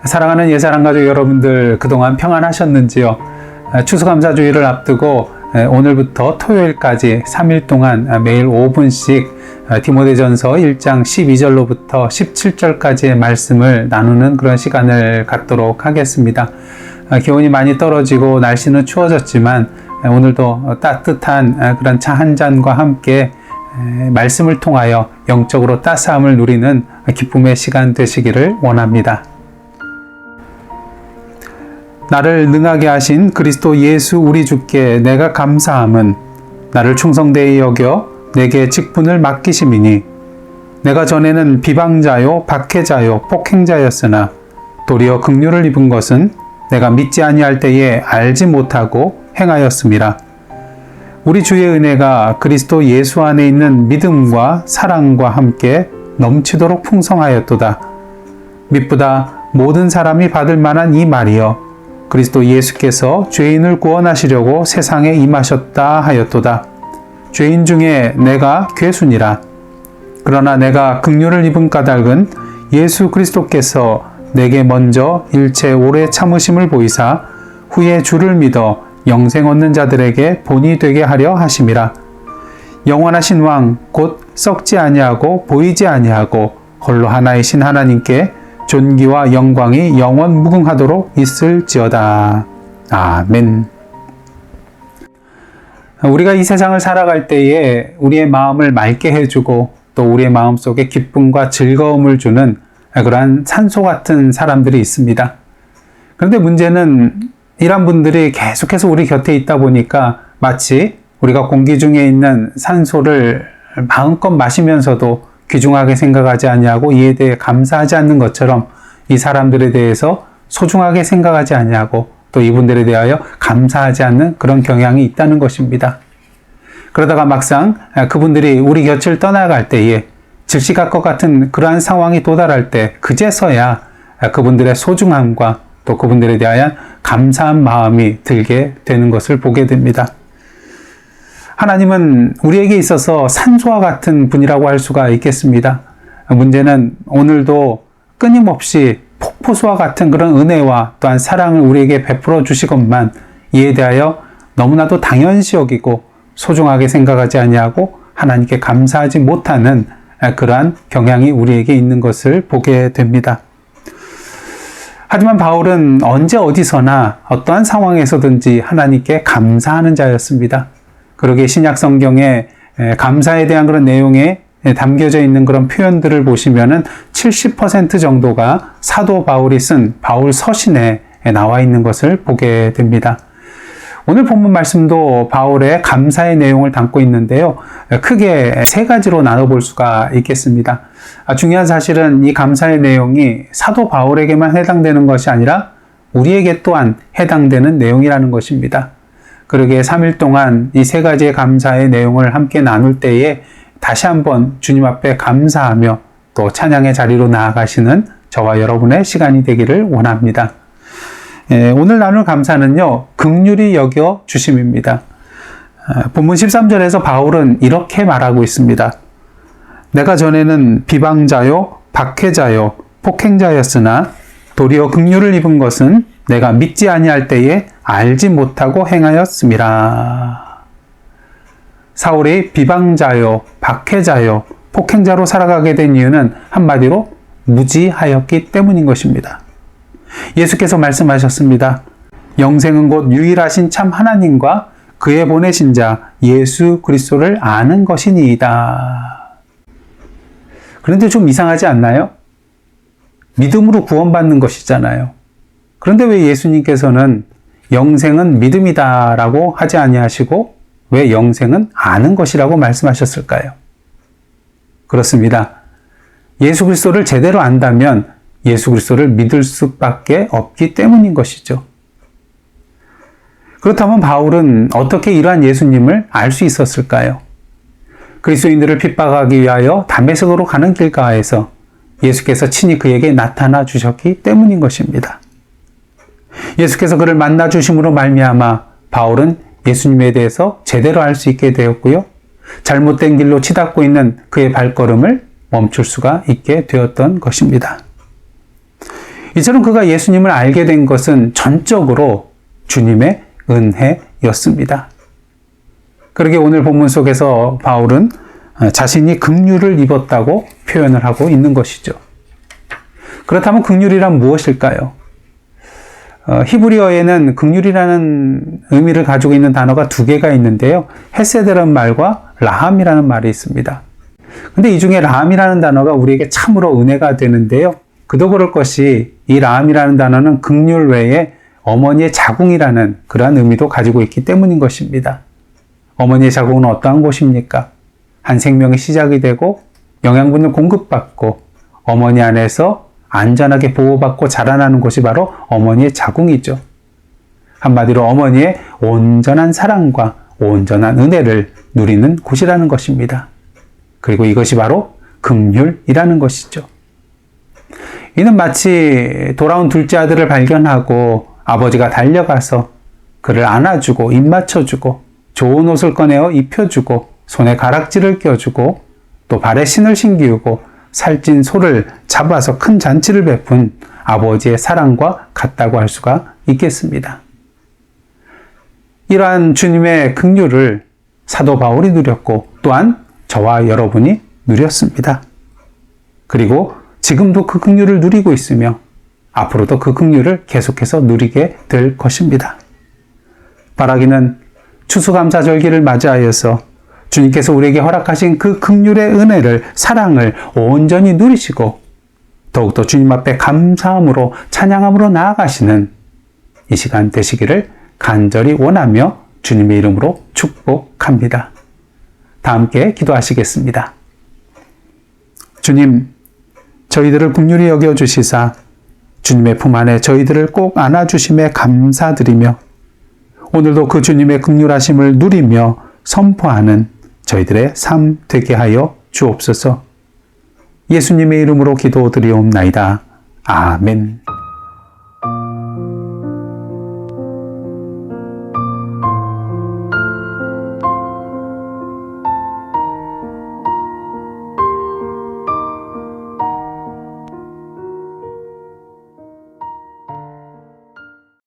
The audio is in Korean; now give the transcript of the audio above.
사랑하는 예사랑가족 여러분들, 그동안 평안하셨는지요? 추수감사주일을 앞두고 오늘부터 토요일까지 3일 동안 매일 5분씩 디모데전서 1장 12절로부터 17절까지의 말씀을 나누는 그런 시간을 갖도록 하겠습니다. 기온이 많이 떨어지고 날씨는 추워졌지만 오늘도 따뜻한 그런 차 한 잔과 함께 말씀을 통하여 영적으로 따스함을 누리는 기쁨의 시간 되시기를 원합니다. 나를 능하게 하신 그리스도 예수 우리 주께 내가 감사함은 나를 충성되이 여겨 내게 직분을 맡기심이니 내가 전에는 비방자요 박해자요 폭행자였으나 도리어 긍휼을 입은 것은 내가 믿지 아니할 때에 알지 못하고 행하였음이라. 우리 주의 은혜가 그리스도 예수 안에 있는 믿음과 사랑과 함께 넘치도록 풍성하였도다. mit보다 모든 사람이 받을 만한 이 말이여 그리스도 예수께서 죄인을 구원하시려고 세상에 임하셨다 하였도다. 죄인 중에 내가 괴순이라. 그러나 내가 긍휼을 입은 까닭은 예수 그리스도께서 내게 먼저 일체 오래 참으심을 보이사 후에 주를 믿어 영생 얻는 자들에게 본이 되게 하려 하심이라. 영원하신 왕 곧 썩지 아니하고 보이지 아니하고 홀로 하나이신 하나님께 존귀와 영광이 영원 무궁하도록 있을지어다. 아멘. 우리가 이 세상을 살아갈 때에 우리의 마음을 맑게 해주고 또 우리의 마음 속에 기쁨과 즐거움을 주는 그러한 산소 같은 사람들이 있습니다. 그런데 문제는 이런 분들이 계속해서 우리 곁에 있다 보니까 마치 우리가 공기 중에 있는 산소를 마음껏 마시면서도 귀중하게 생각하지 아니하고 이에 대해 감사하지 않는 것처럼 이 사람들에 대해서 소중하게 생각하지 아니하고 또 이분들에 대하여 감사하지 않는 그런 경향이 있다는 것입니다. 그러다가 막상 그분들이 우리 곁을 떠나갈 때에 즉시갈 것 같은 그러한 상황이 도달할 때 그제서야 그분들의 소중함과 또 그분들에 대한 감사한 마음이 들게 되는 것을 보게 됩니다. 하나님은 우리에게 있어서 산소와 같은 분이라고 할 수가 있겠습니다. 문제는 오늘도 끊임없이 폭포수와 같은 그런 은혜와 또한 사랑을 우리에게 베풀어 주시건만 이에 대하여 너무나도 당연시 여기고 소중하게 생각하지 아니하고 하나님께 감사하지 못하는 그러한 경향이 우리에게 있는 것을 보게 됩니다. 하지만 바울은 언제 어디서나 어떠한 상황에서든지 하나님께 감사하는 자였습니다. 그러기에 신약 성경에 감사에 대한 그런 내용에 담겨져 있는 그런 표현들을 보시면은 70% 정도가 사도 바울이 쓴 바울 서신에 나와 있는 것을 보게 됩니다. 오늘 본문 말씀도 바울의 감사의 내용을 담고 있는데요. 크게 세 가지로 나눠볼 수가 있겠습니다. 중요한 사실은 이 감사의 내용이 사도 바울에게만 해당되는 것이 아니라 우리에게 또한 해당되는 내용이라는 것입니다. 그러기에 3일 동안 이 세 가지의 감사의 내용을 함께 나눌 때에 다시 한번 주님 앞에 감사하며 또 찬양의 자리로 나아가시는 저와 여러분의 시간이 되기를 원합니다. 오늘 나눌 감사는요, 긍휼히 여겨 주심입니다. 본문 13절에서 바울은 이렇게 말하고 있습니다. 내가 전에는 비방자요, 박해자요, 폭행자였으나 도리어 긍휼을 입은 것은 내가 믿지 아니할 때에 알지 못하고 행하였음이라. 사울이 비방자요, 박해자요, 폭행자로 살아가게 된 이유는 한마디로 무지하였기 때문인 것입니다. 예수께서 말씀하셨습니다. 영생은 곧 유일하신 참 하나님과 그의 보내신 자 예수 그리스도를 아는 것이니이다. 그런데 좀 이상하지 않나요? 믿음으로 구원받는 것이잖아요. 그런데 왜 예수님께서는 영생은 믿음이다라고 하지 아니하시고 왜 영생은 아는 것이라고 말씀하셨을까요? 그렇습니다. 예수 그리스도를 제대로 안다면 예수 그리스도를 믿을 수밖에 없기 때문인 것이죠. 그렇다면 바울은 어떻게 이러한 예수님을 알 수 있었을까요? 그리스도인들을 핍박하기 위하여 다메섹으로 가는 길가에서 예수께서 친히 그에게 나타나 주셨기 때문인 것입니다. 예수께서 그를 만나 주심으로 말미암아 바울은 예수님에 대해서 제대로 알 수 있게 되었고요. 잘못된 길로 치닫고 있는 그의 발걸음을 멈출 수가 있게 되었던 것입니다. 이처럼 그가 예수님을 알게 된 것은 전적으로 주님의 은혜였습니다. 그러게 오늘 본문 속에서 바울은 자신이 긍휼을 입었다고 표현을 하고 있는 것이죠. 그렇다면 긍휼이란 무엇일까요? 히브리어에는 긍휼이라는 의미를 가지고 있는 단어가 두 개가 있는데요. 헤세드라는 말과 라함이라는 말이 있습니다. 근데 이 중에 라함이라는 단어가 우리에게 참으로 은혜가 되는데요. 그도 그럴 것이 이 라함이라는 단어는 긍휼 외에 어머니의 자궁이라는 그러한 의미도 가지고 있기 때문인 것입니다. 어머니의 자궁은 어떠한 곳입니까? 한 생명의 시작이 되고 영양분을 공급받고 어머니 안에서 안전하게 보호받고 자라나는 곳이 바로 어머니의 자궁이죠. 한마디로 어머니의 온전한 사랑과 온전한 은혜를 누리는 곳이라는 것입니다. 그리고 이것이 바로 긍휼이라는 것이죠. 이는 마치 돌아온 둘째 아들을 발견하고 아버지가 달려가서 그를 안아주고 입 맞춰주고 좋은 옷을 꺼내어 입혀주고 손에 가락지를 껴주고 또 발에 신을 신기우고 살찐 소를 잡아서 큰 잔치를 베푼 아버지의 사랑과 같다고 할 수가 있겠습니다. 이러한 주님의 긍휼을 사도 바울이 누렸고 또한 저와 여러분이 누렸습니다. 그리고 지금도 그 긍휼을 누리고 있으며 앞으로도 그 긍휼을 계속해서 누리게 될 것입니다. 바라기는 추수감사절기를 맞이하여서 주님께서 우리에게 허락하신 그 긍휼의 은혜를, 사랑을 온전히 누리시고 더욱더 주님 앞에 감사함으로 찬양함으로 나아가시는 이 시간 되시기를 간절히 원하며 주님의 이름으로 축복합니다. 다 함께 기도하시겠습니다. 주님, 저희들을 긍휼히 여겨주시사 주님의 품 안에 저희들을 꼭 안아주심에 감사드리며 오늘도 그 주님의 긍휼하심을 누리며 선포하는 저희들의 삶 되게 하여 주옵소서. 예수님의 이름으로 기도드리옵나이다. 아멘.